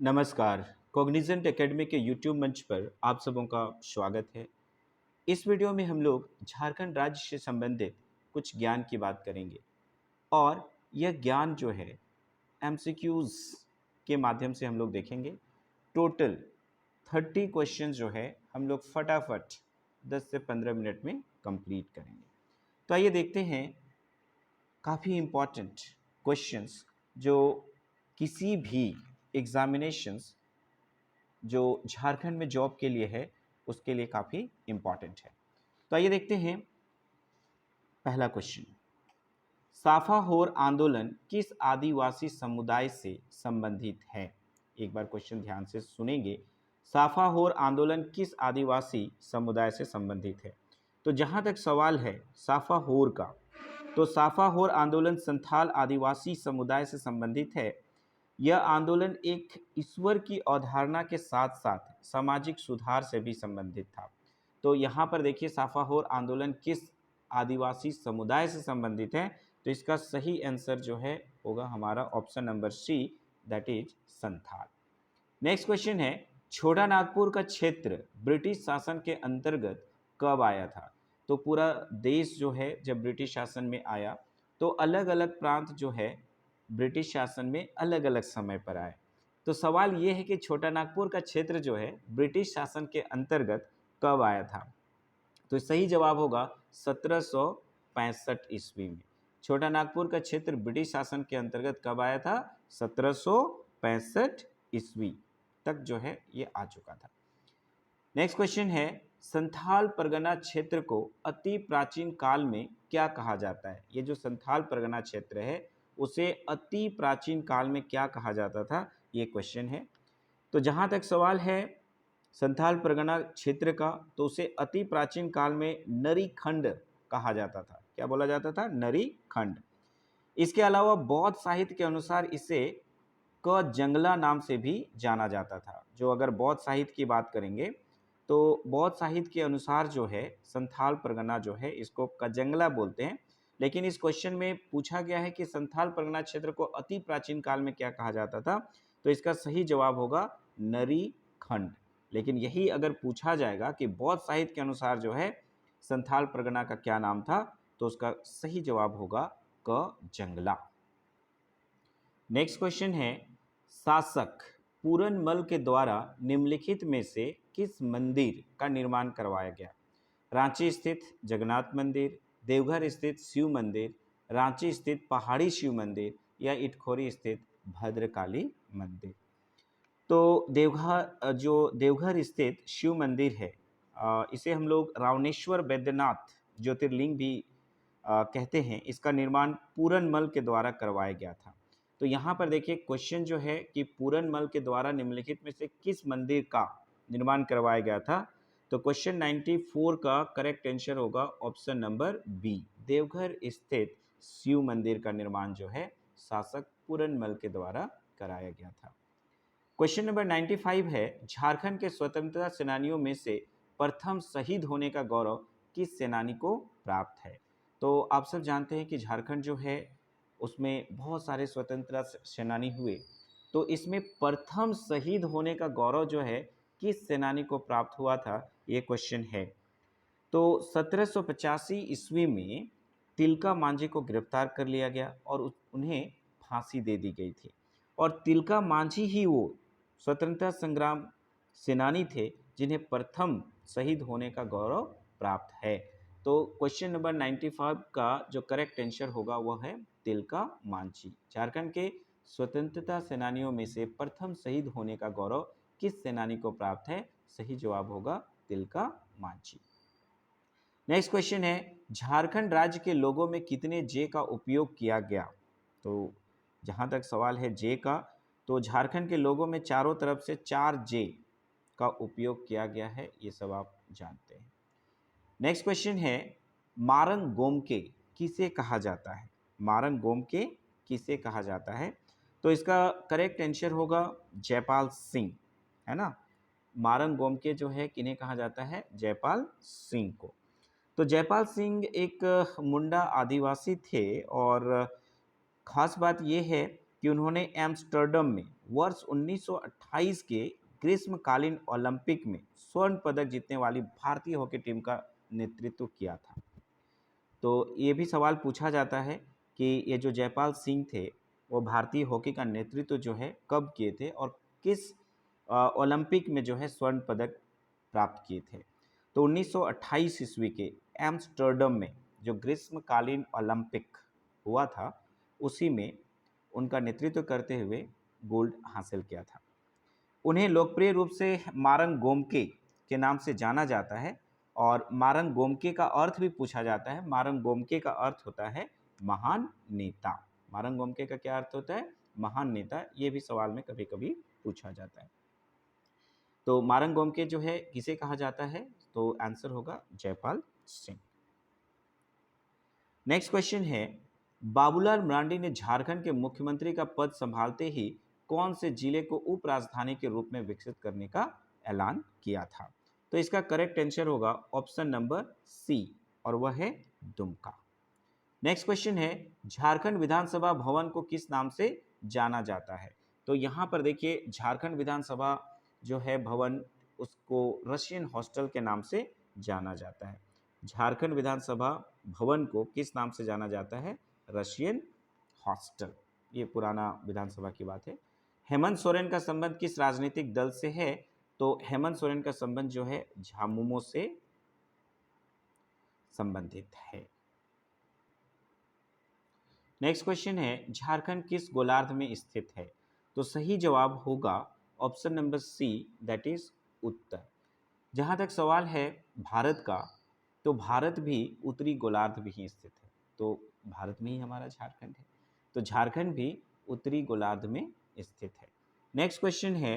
नमस्कार। Cognizant academy के YouTube मंच पर आप सबों का स्वागत है। इस वीडियो में हम लोग झारखंड राज्य से संबंधित कुछ ज्ञान की बात करेंगे और यह ज्ञान जो है एमसीक्यूज़ के माध्यम से हम लोग देखेंगे। टोटल 30 क्वेश्चन जो है हम लोग फटाफट 10 से 15 मिनट में कंप्लीट करेंगे। तो आइए देखते हैं काफ़ी इम्पॉर्टेंट क्वेश्चंस जो किसी भी एग्जामिनेशंस जो झारखंड में जॉब के लिए है उसके लिए काफ़ी इम्पॉर्टेंट है। तो आइए देखते हैं पहला क्वेश्चन। साफाहोर आंदोलन किस आदिवासी समुदाय से संबंधित है? एक बार क्वेश्चन ध्यान से सुनेंगे। साफाहोर आंदोलन किस आदिवासी समुदाय से संबंधित है? तो जहाँ तक सवाल है साफाहोर का, तो साफाहोर आंदोलन संथाल आदिवासी समुदाय से संबंधित है। यह आंदोलन एक ईश्वर की अवधारणा के साथ साथ सामाजिक सुधार से भी संबंधित था। तो यहाँ पर देखिए साफाहोर आंदोलन किस आदिवासी समुदाय से संबंधित है, तो इसका सही आंसर जो है होगा हमारा option number C, that is Santhal. Next question है, छोटा नागपुर का क्षेत्र ब्रिटिश शासन के अंतर्गत कब आया था? तो पूरा देश जो है जब ब्रिटिश शासन में आया तो अलग अलग प्रांत जो है ब्रिटिश शासन में अलग अलग समय पर आए। तो सवाल ये है कि छोटा नागपुर का क्षेत्र जो है ब्रिटिश शासन के अंतर्गत कब आया था? तो सही जवाब होगा 1765 ईस्वी में। छोटा नागपुर का क्षेत्र ब्रिटिश शासन के अंतर्गत कब आया था? 1765 ईस्वी तक जो है ये आ चुका था। नेक्स्ट क्वेश्चन है, संथाल परगना क्षेत्र को अति प्राचीन काल में क्या कहा जाता है? ये जो संथाल परगना क्षेत्र है उसे अति प्राचीन काल में क्या कहा जाता था, ये क्वेश्चन है। तो जहाँ तक सवाल है संथाल परगना क्षेत्र का, तो उसे अति प्राचीन काल में नरी खंड कहा जाता था। क्या बोला जाता था? नरी खंड। इसके अलावा बौद्ध साहित्य के अनुसार इसे क जंगला नाम से भी जाना जाता था। जो अगर बौद्ध साहित्य की बात करेंगे तो बौद्ध साहित्य के अनुसार जो है संथाल परगना जो है इसको कजंगला बोलते हैं। लेकिन इस क्वेश्चन में पूछा गया है कि संथाल परगना क्षेत्र को अति प्राचीन काल में क्या कहा जाता था, तो इसका सही जवाब होगा नरी खंड। लेकिन यही अगर पूछा जाएगा कि बौद्ध साहित्य के अनुसार जो है संथाल परगना का क्या नाम था, तो उसका सही जवाब होगा क जंगला। नेक्स्ट क्वेश्चन है, शासक पूरनमल के द्वारा निम्नलिखित में से किस मंदिर का निर्माण करवाया गया? रांची स्थित जगन्नाथ मंदिर, देवघर स्थित शिव मंदिर, रांची स्थित पहाड़ी शिव मंदिर या इटखोरी स्थित भद्रकाली मंदिर? तो जो देवघर स्थित शिव मंदिर है इसे हम लोग रावणेश्वर वैद्यनाथ ज्योतिर्लिंग भी कहते हैं। इसका निर्माण पूरनमल के द्वारा करवाया गया था। तो यहाँ पर देखिए क्वेश्चन जो है कि पूरनमल के द्वारा निम्नलिखित में से किस मंदिर का निर्माण करवाया गया था? तो क्वेश्चन 94 का करेक्ट आंसर होगा ऑप्शन नंबर बी, देवघर स्थित शिव मंदिर का निर्माण जो है शासक पूरनमल के द्वारा कराया गया था। क्वेश्चन नंबर 95 है, झारखंड के स्वतंत्रता सेनानियों में से प्रथम शहीद होने का गौरव किस सेनानी को प्राप्त है? तो आप सब जानते हैं कि झारखंड जो है उसमें बहुत सारे स्वतंत्रता सेनानी हुए, तो इसमें प्रथम शहीद होने का गौरव जो है किस सेनानी को प्राप्त हुआ था, ये क्वेश्चन है। तो 1785 ईस्वी में तिलका मांझी को गिरफ्तार कर लिया गया और उन्हें फांसी दे दी गई थी। और तिलका मांझी ही वो स्वतंत्रता संग्राम सेनानी थे जिन्हें प्रथम शहीद होने का गौरव प्राप्त है। तो क्वेश्चन नंबर 95 का जो करेक्ट आंसर होगा वह है तिलका मांझी। झारखंड के स्वतंत्रता सेनानियों में से प्रथम शहीद होने का गौरव किस सेनानी को प्राप्त है? सही जवाब होगा तिलका मांझी। नेक्स्ट क्वेश्चन है, झारखंड राज्य के लोगों में कितने जे का उपयोग किया गया? तो जहाँ तक सवाल है जे का, तो झारखंड के लोगों में चारों तरफ से 4 जे का उपयोग किया गया है, ये सब आप जानते हैं। नेक्स्ट क्वेश्चन है, मारंग गोमके किसे कहा जाता है? मारंग गोमके किसे कहा जाता है? तो इसका करेक्ट आंसर होगा जयपाल सिंह, है ना। मारंग गोमके जो है किन्हें कहा जाता है? जयपाल सिंह को। तो जयपाल सिंह एक मुंडा आदिवासी थे और ख़ास बात ये है कि उन्होंने एम्स्टर्डम में वर्ष 1928 के ग्रीष्मकालीन ओलंपिक में स्वर्ण पदक जीतने वाली भारतीय हॉकी टीम का नेतृत्व किया था। तो ये भी सवाल पूछा जाता है कि ये जो जयपाल सिंह थे वो भारतीय हॉकी का नेतृत्व जो है कब किए थे और किस ओलंपिक में जो है स्वर्ण पदक प्राप्त किए थे। तो 1928 ईस्वी के एम्स्टर्डम में जो ग्रीष्मकालीन ओलंपिक हुआ था उसी में उनका नेतृत्व करते हुए गोल्ड हासिल किया था। उन्हें लोकप्रिय रूप से मारंग गोमके के नाम से जाना जाता है और मारंग गोमके का अर्थ भी पूछा जाता है। मारंग गोमके का अर्थ होता है महान नेता। मारंग गोमके का क्या अर्थ होता है? महान नेता। ये भी सवाल में कभी कभी पूछा जाता है। तो मारंग गोमके जो है किसे कहा जाता है? तो आंसर होगा जयपाल सिंह। नेक्स्ट क्वेश्चन है, बाबूलाल मरांडी ने झारखंड के मुख्यमंत्री का पद संभालते ही कौन से जिले को उप राजधानी के रूप में विकसित करने का ऐलान किया था? तो इसका करेक्ट आंसर होगा ऑप्शन नंबर सी और वह है दुमका। नेक्स्ट क्वेश्चन है, झारखंड विधानसभा भवन को किस नाम से जाना जाता है? तो यहाँ पर देखिए झारखंड विधानसभा जो है भवन उसको रशियन हॉस्टल के नाम से जाना जाता है। झारखंड विधानसभा भवन को किस नाम से जाना जाता है? Russian hostel. ये पुराना विधानसभा की बात है। हेमंत सोरेन का संबंध किस राजनीतिक दल से है? तो हेमंत सोरेन का संबंध जो है झामुमो से संबंधित है। नेक्स्ट क्वेश्चन है, झारखंड किस गोलार्ध में स्थित है? तो सही जवाब होगा option number C, that is उत्तर। जहाँ तक सवाल है भारत का, तो भारत भी उत्तरी गोलार्ध में ही स्थित है। तो भारत में ही हमारा झारखंड है, तो झारखंड भी उत्तरी गोलार्ध में स्थित है। नेक्स्ट क्वेश्चन है,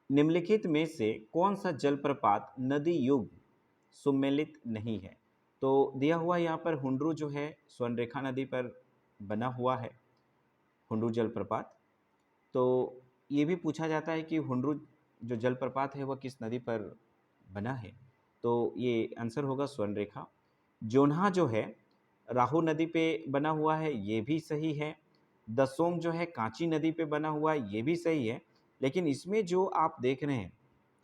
निम्नलिखित में से कौन सा जलप्रपात नदी युग सुमेलित नहीं है? तो दिया हुआ यहाँ पर हुंड्रू जो है स्वर्णरेखा नदी पर बना हुआ है, हुंड्रू जलप्रपात। तो ये भी पूछा जाता है कि हुंड्रू जो जलप्रपात है वह किस नदी पर बना है? तो ये आंसर होगा स्वर्णरेखा। जोन्हा जो है राहु नदी पे बना हुआ है, ये भी सही है। दसोंग जो है कांची नदी पे बना हुआ है, ये भी सही है। लेकिन इसमें जो आप देख रहे हैं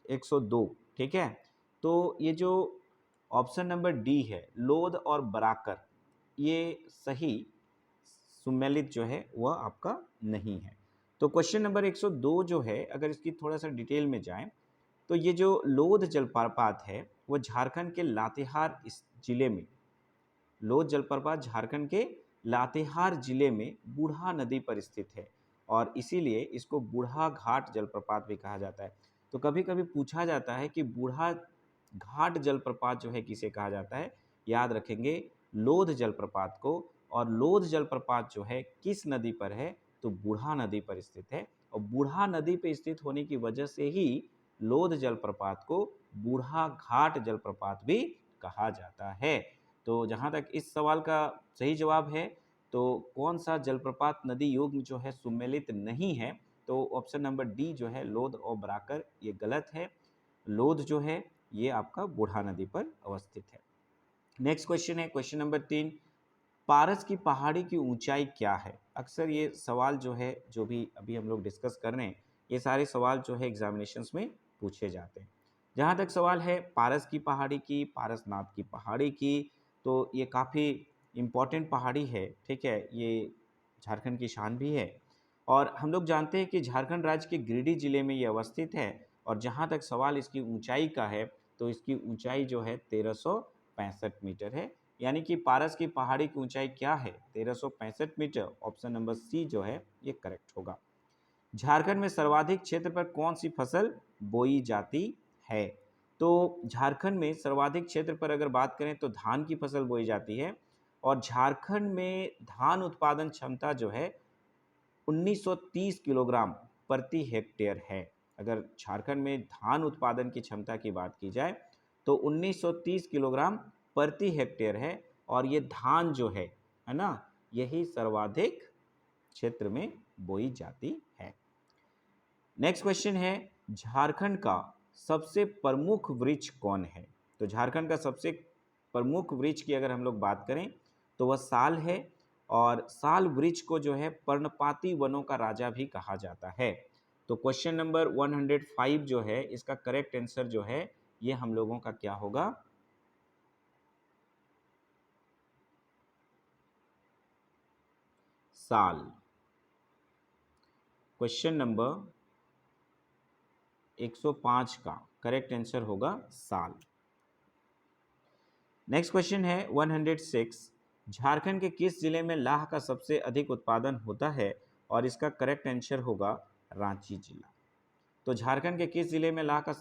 102, ठीक है, तो ये जो ऑप्शन नंबर डी है लोध और बराकर, ये सही सुमेलित जो है वह आपका नहीं है। तो क्वेश्चन नंबर 102 जो है, अगर इसकी थोड़ा सा डिटेल में जाएं तो ये जो लोध जलप्रपात है वो झारखंड के लातेहार इस जिले में, लोध जलप्रपात झारखंड के लातेहार जिले में बूढ़ा नदी पर स्थित है और इसीलिए इसको बूढ़ा घाट जलप्रपात भी कहा जाता है। तो कभी कभी पूछा जाता है कि बूढ़ा घाट जलप्रपात जो है किसे कहा जाता है? याद रखेंगे लोध जलप्रपात को। और लोध जलप्रपात जो है किस नदी पर है? तो बूढ़ा नदी पर स्थित है और बूढ़ा नदी पर स्थित होने की वजह से ही लोध जलप्रपात को बूढ़ा घाट जलप्रपात भी कहा जाता है। तो जहाँ तक इस सवाल का सही जवाब है, तो कौन सा जलप्रपात नदी युग्म जो है सुमेलित नहीं है? तो ऑप्शन नंबर डी जो है लोध और बराकर, ये गलत है। लोध जो है ये आपका बूढ़ा नदी पर अवस्थित है। नेक्स्ट क्वेश्चन है क्वेश्चन नंबर 3, पारस की पहाड़ी की ऊंचाई क्या है? अक्सर ये सवाल जो है, जो भी अभी हम लोग डिस्कस कर रहे हैं, ये सारे सवाल जो है एग्जामिनेशंस में पूछे जाते हैं। जहाँ तक सवाल है पारस की पहाड़ी की, पारसनाथ की पहाड़ी की, तो ये काफ़ी इम्पॉर्टेंट पहाड़ी है, ठीक है, ये झारखंड की शान भी है। और हम लोग जानते हैं कि झारखंड राज्य के गिरिडीह जिले में ये अवस्थित है। और जहाँ तक सवाल इसकी ऊंचाई का है, तो इसकी ऊंचाई जो है 1365 मीटर है। यानी कि पारस की पहाड़ी की ऊंचाई क्या है? 1365 मीटर। ऑप्शन नंबर सी जो है ये करेक्ट होगा। झारखंड में सर्वाधिक क्षेत्र पर कौन सी फसल बोई जाती है? तो झारखंड में सर्वाधिक क्षेत्र पर अगर बात करें तो धान की फसल बोई जाती है और झारखंड में धान उत्पादन क्षमता जो है 1930 किलोग्राम प्रति हेक्टेयर है। अगर झारखंड में धान उत्पादन की क्षमता की बात की जाए तो 1930 किलोग्राम प्रति हेक्टेयर है और ये धान जो है ना, यही सर्वाधिक क्षेत्र में बोई जाती है। नेक्स्ट क्वेश्चन है, झारखंड का सबसे प्रमुख वृक्ष कौन है? तो झारखंड का सबसे प्रमुख वृक्ष की अगर हम लोग बात करें तो वह साल है और साल वृक्ष को जो है पर्णपाती वनों का राजा भी कहा जाता है। तो क्वेश्चन नंबर 105 जो है इसका करेक्ट आंसर जो है ये हम लोगों का क्या होगा? साल। क्वेश्चन नंबर 105 का करेक्ट आंसर होगा साल। नेक्स्ट क्वेश्चन है 106, झारखंड के किस जिले में लाह का सबसे अधिक उत्पादन होता है? और इसका करेक्ट आंसर होगा रांची जिला। तो झारखंड के किस जिले में लाह का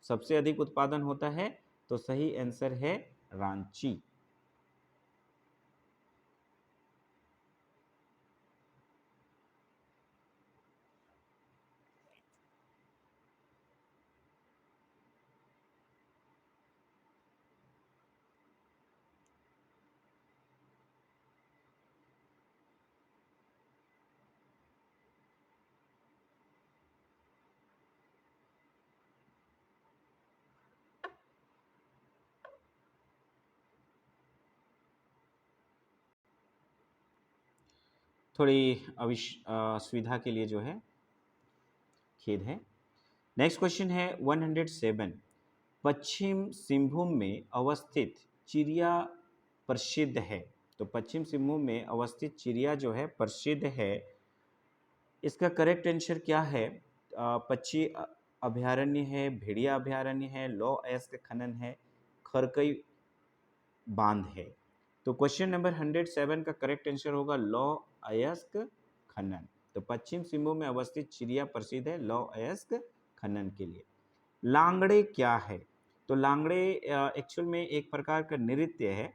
सबसे अधिक उत्पादन होता है? तो सही आंसर है रांची। थोड़ी असुविधा के लिए जो है खेद है। नेक्स्ट क्वेश्चन है 107, पश्चिम सिंहभूम में अवस्थित चिड़िया प्रसिद्ध है? तो पश्चिम सिंहभूम में अवस्थित चिड़िया जो है प्रसिद्ध है, इसका करेक्ट आंसर क्या है? पक्षी अभयारण्य है, भेड़िया अभयारण्य है, लौह अयस्क खनन है, खरकई बांध है। तो क्वेश्चन नंबर 107 का करेक्ट आंसर होगा लौह अयस्क खनन। तो पश्चिम सिंहभूम में अवस्थित चिड़िया प्रसिद्ध है लौह अयस्क खनन के लिए। लांगड़े क्या है? तो लांगड़े एक्चुअल में एक प्रकार का नृत्य है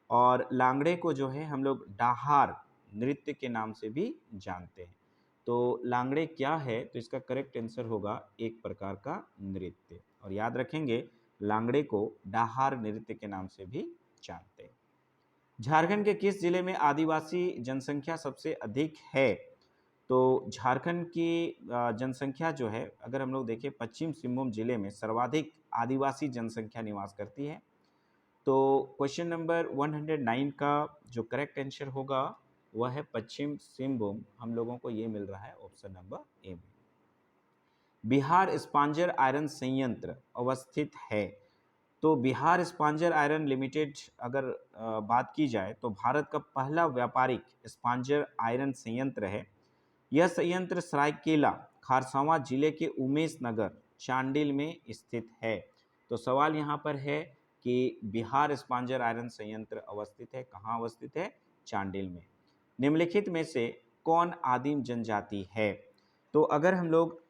और लांगड़े को जो है हम लोग डाहार नृत्य के नाम से भी जानते हैं। तो लांगड़े क्या है? तो इसका करेक्ट आंसर होगा एक प्रकार का नृत्य। और याद रखेंगे लांगड़े को डाहार नृत्य के नाम से भी जानते हैं। झारखंड के किस जिले में आदिवासी जनसंख्या सबसे अधिक है? तो झारखंड की जनसंख्या जो है अगर हम लोग देखें पश्चिम सिंहभूम जिले में सर्वाधिक आदिवासी जनसंख्या निवास करती है। तो क्वेश्चन नंबर 109 का जो करेक्ट आंसर होगा वह है पश्चिम सिंहभूम। हम लोगों को ये मिल रहा है ऑप्शन नंबर ए में। बिहार इस्पांजर आयरन संयंत्र अवस्थित है? तो बिहार इस्पांजर आयरन लिमिटेड अगर बात की जाए तो भारत का पहला व्यापारिक इस्पांजर आयरन संयंत्र है। यह संयंत्र सरायकेला खारसावां जिले के उमेश नगर चांडिल में स्थित है। तो सवाल यहाँ पर है कि बिहार इस्पांजर आयरन संयंत्र अवस्थित है, कहाँ अवस्थित है? चांडिल में। निम्नलिखित में से कौन आदिम जनजाति है? तो अगर हम लोग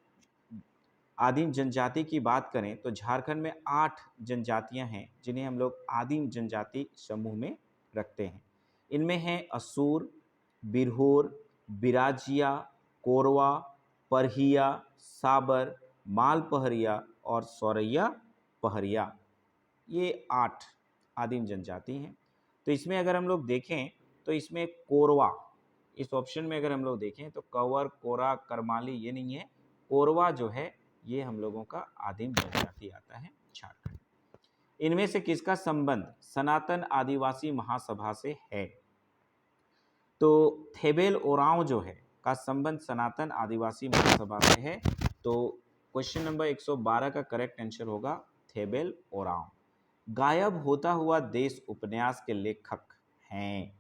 आदिम जनजाति की बात करें तो झारखंड में 8 जनजातियां हैं जिन्हें हम लोग आदिम जनजाति समूह में रखते हैं। इनमें हैं असुर, बिरहोर, बिराजिया, कोरवा, परहिया, साबर, मालपहरिया और सौरैया पहरिया। ये 8 आदिम जनजाति हैं। तो इसमें अगर हम लोग देखें तो इसमें कोरवा, इस ऑप्शन में अगर हम लोग देखें तो कंवर, कोरा, करमाली ये नहीं है, कोरवा जो है ये हम लोगों का आदिम जनजाति आता है झारखंड। इनमें से किसका संबंध सनातन आदिवासी महासभा से है? तो थेबेल ओरांव जो है का संबंध सनातन आदिवासी महासभा से है। तो क्वेश्चन नंबर 112 का करेक्ट आंसर होगा थेबेल ओरांव। गायब होता हुआ देश उपन्यास के लेखक हैं?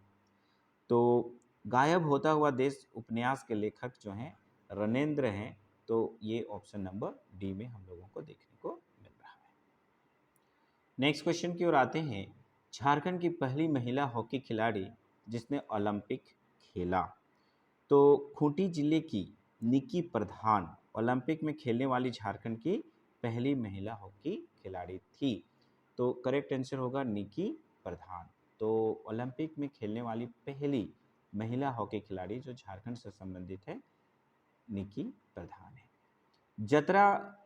तो गायब होता हुआ देश उपन्यास के लेखक जो हैं रणेंद्र हैं। तो ये ऑप्शन नंबर डी में हम लोगों को देखने को मिल रहा है। नेक्स्ट क्वेश्चन की ओर आते हैं। झारखंड की पहली महिला हॉकी खिलाड़ी जिसने ओलंपिक खेला? तो खूंटी जिले की निकी प्रधान ओलंपिक में खेलने वाली झारखंड की पहली महिला हॉकी खिलाड़ी थी। तो करेक्ट आंसर होगा निकी प्रधान। तो ओलंपिक में खेलने वाली पहली महिला हॉकी खिलाड़ी जो झारखंड से संबंधित है निकी प्रधान है। जतरा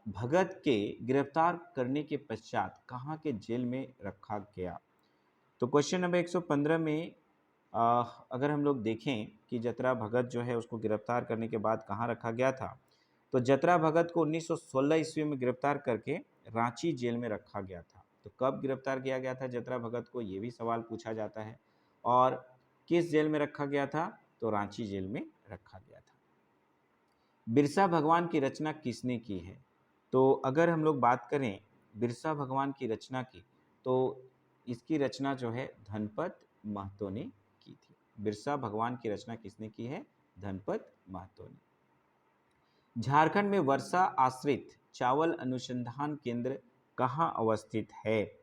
भगत के गिरफ्तार करने के पश्चात कहाँ के जेल में रखा गया? तो क्वेश्चन नंबर 115 में अगर हम लोग देखें कि जतरा भगत जो है उसको गिरफ्तार करने के बाद कहाँ रखा गया था, तो जतरा भगत को 1916 ईस्वी में गिरफ्तार करके रांची जेल में रखा गया था। तो कब गिरफ्तार किया गया था जतरा भगत को, ये भी सवाल पूछा जाता है। और किस जेल में रखा गया था? तो रांची जेल में रखा गया था। बिरसा भगवान की रचना किसने की है? तो अगर हम लोग बात करें बिरसा भगवान की रचना की, तो इसकी रचना जो है धनपत महतो ने की थी। बिरसा भगवान की रचना किसने की है? धनपत महतो ने। झारखंड में वर्षा आश्रित चावल अनुसंधान केंद्र कहाँ अवस्थित है?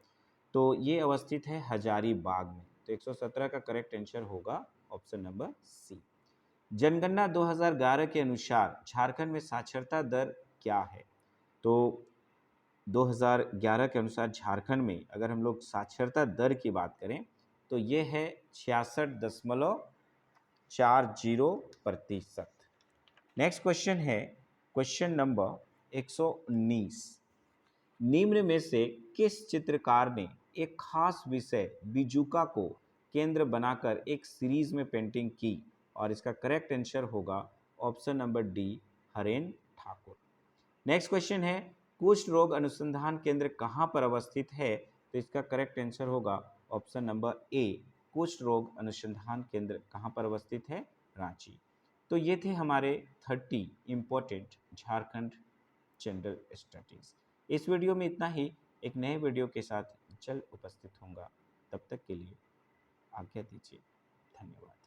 तो ये अवस्थित है हजारीबाग में। तो 117 का करेक्ट आंसर होगा ऑप्शन नंबर सी। जनगणना 2011 के अनुसार झारखंड में साक्षरता दर क्या है? तो 2011 के अनुसार झारखंड में अगर हम लोग साक्षरता दर की बात करें तो ये है 66.40%। नेक्स्ट क्वेश्चन है क्वेश्चन नंबर 119। निम्न में से किस चित्रकार ने एक खास विषय बिजुका को केंद्र बनाकर एक सीरीज में पेंटिंग की? और इसका करेक्ट आंसर होगा ऑप्शन नंबर डी, हरेन ठाकुर। नेक्स्ट क्वेश्चन है कुष्ठ रोग अनुसंधान केंद्र कहाँ पर अवस्थित है? तो इसका करेक्ट आंसर होगा ऑप्शन नंबर ए, कुष्ठ रोग अनुसंधान केंद्र कहाँ पर अवस्थित है? रांची। तो ये थे हमारे 30 इंपॉर्टेंट झारखंड जनरल स्टडीज। इस वीडियो में इतना ही। एक नए वीडियो के साथ जल्द उपस्थित होऊंगा। तब तक के लिए आज्ञा दीजिए। धन्यवाद।